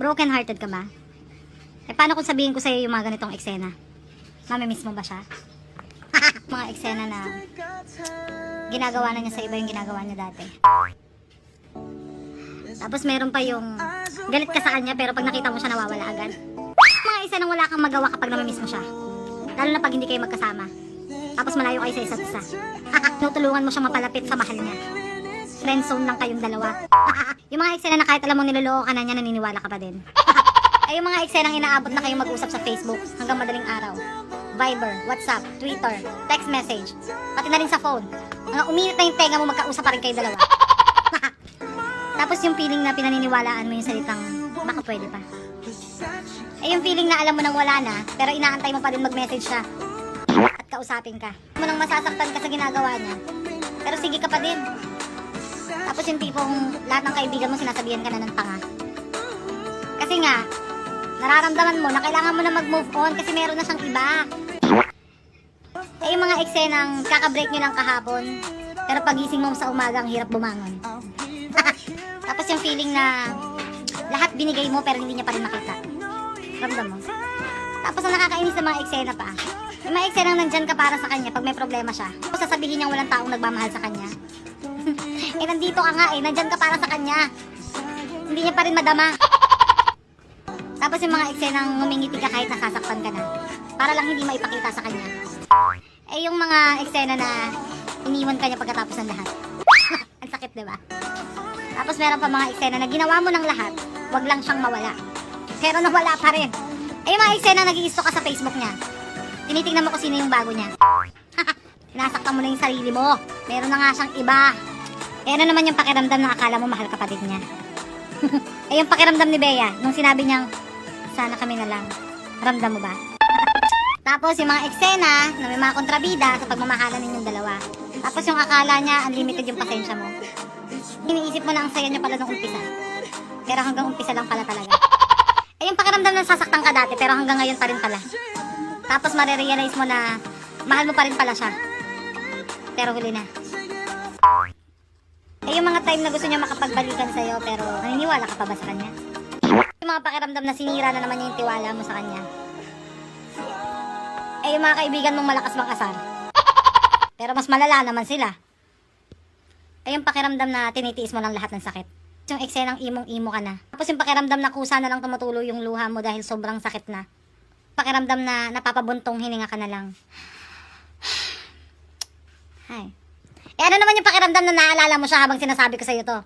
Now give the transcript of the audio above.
Broken hearted ka ba? Eh paano kung sabihin ko sa'yo yung mga ganitong eksena? Mamimiss mo ba siya? Mga eksena na ginagawa na niya sa iba yung ginagawa niya dati. Tapos meron pa yung galit ka sa kanya pero pag nakita mo siya nawawala agad. Mga eksenang wala kang magawa kapag namimiss mo siya. Lalo na pag hindi kayo magkasama. Tapos malayo kayo sa isa't isa. Tutulungan mo siyang mapalapit sa mahal niya. Friendzone lang kayong dalawa. Yung mga eksena na kahit alam mo niloloko ka na niya, naniniwala ka pa din. Ay yung mga eksenang inaabot na kayong mag-usap sa Facebook hanggang madaling araw. Viber, WhatsApp, Twitter, text message, pati na rin sa phone. Mga uminit na yung tenga mo, magkausap pa rin kayo dalawa. Tapos yung feeling na pinaniniwalaan mo yung salitang baka pwede pa. Ay yung feeling na alam mo nang wala na, pero inaantay mo pa din mag-message siya at kausapin ka. Alam mo nang masasaktan ka sa ginagawa niya, pero sige ka pa din. Tapos yung tipong lahat ng kaibigan mo sinasabihan ka na ng tanga. Kasi nga, nararamdaman mo na kailangan mo na mag-move on kasi meron na siyang iba. Eh yung mga eksenang kaka-break nyo lang kahapon, pero pagising mo sa umaga ang hirap bumangon. Tapos yung feeling na lahat binigay mo pero hindi niya pa rin makita. Ramdam mo. Tapos ang nakakainis na mga eksena pa, yung mga eksenang nandyan ka para sa kanya pag may problema siya. Tapos sasabihin niyang walang taong nagmamahal sa kanya. Eh nandito ka nga eh, nandyan ka para sa kanya. Hindi niya pa rin madama. Tapos yung mga eksenang ngumingiti ka kahit nasasaktan ka na, para lang hindi maipakita sa kanya. Eh yung mga eksena na iniwan ka niya pagkatapos ng lahat. Ang sakit, diba? Tapos meron pa mga eksena na ginawa mo ng lahat, wag lang siyang mawala. Pero nawala pa rin. Eh yung mga eksena na nag-i-stalk ka sa Facebook niya, tinitingnan mo kung sino yung bago niya. Sinasaktan mo na yung sarili mo. Meron na nga siyang iba. Eh ano naman yung pakiramdam na akala mo mahal kapatid niya? Eh yung pakiramdam ni Bea, nung sinabi niyang, sana kami na lang. Ramdam mo ba? Tapos yung mga eksena na may mga kontrabida sa pagmamahalan ninyong dalawa. Tapos yung akala niya, unlimited yung pasensya mo. Iniisip mo na ang saya niya pala nung umpisa. Pero hanggang umpisa lang pala talaga. Eh yung pakiramdam na sasaktan ka dati, pero hanggang ngayon pa rin pala. Tapos marirealize mo na mahal mo pa rin pala siya. Pero huli na. Eh yung mga time na gusto niya makapagbalikan sa'yo, pero naniniwala ka pa ba sa kanya? Yung mga pakiramdam na sinira na naman niya yung tiwala mo sa kanya. Eh yung mga kaibigan mong malakas mang-asar. Pero mas malala naman sila. Eh yung pakiramdam na tinitiis mo ng lahat ng sakit. Yung eksenang imong-imo ka na. Tapos yung pakiramdam na kusa na lang tumutulo yung luha mo dahil sobrang sakit na. Pakiramdam na napapabuntong hininga ka na lang. Ay. Eh ano naman yung pakiramdam na naalala mo siya habang sinasabi ko sa'yo to?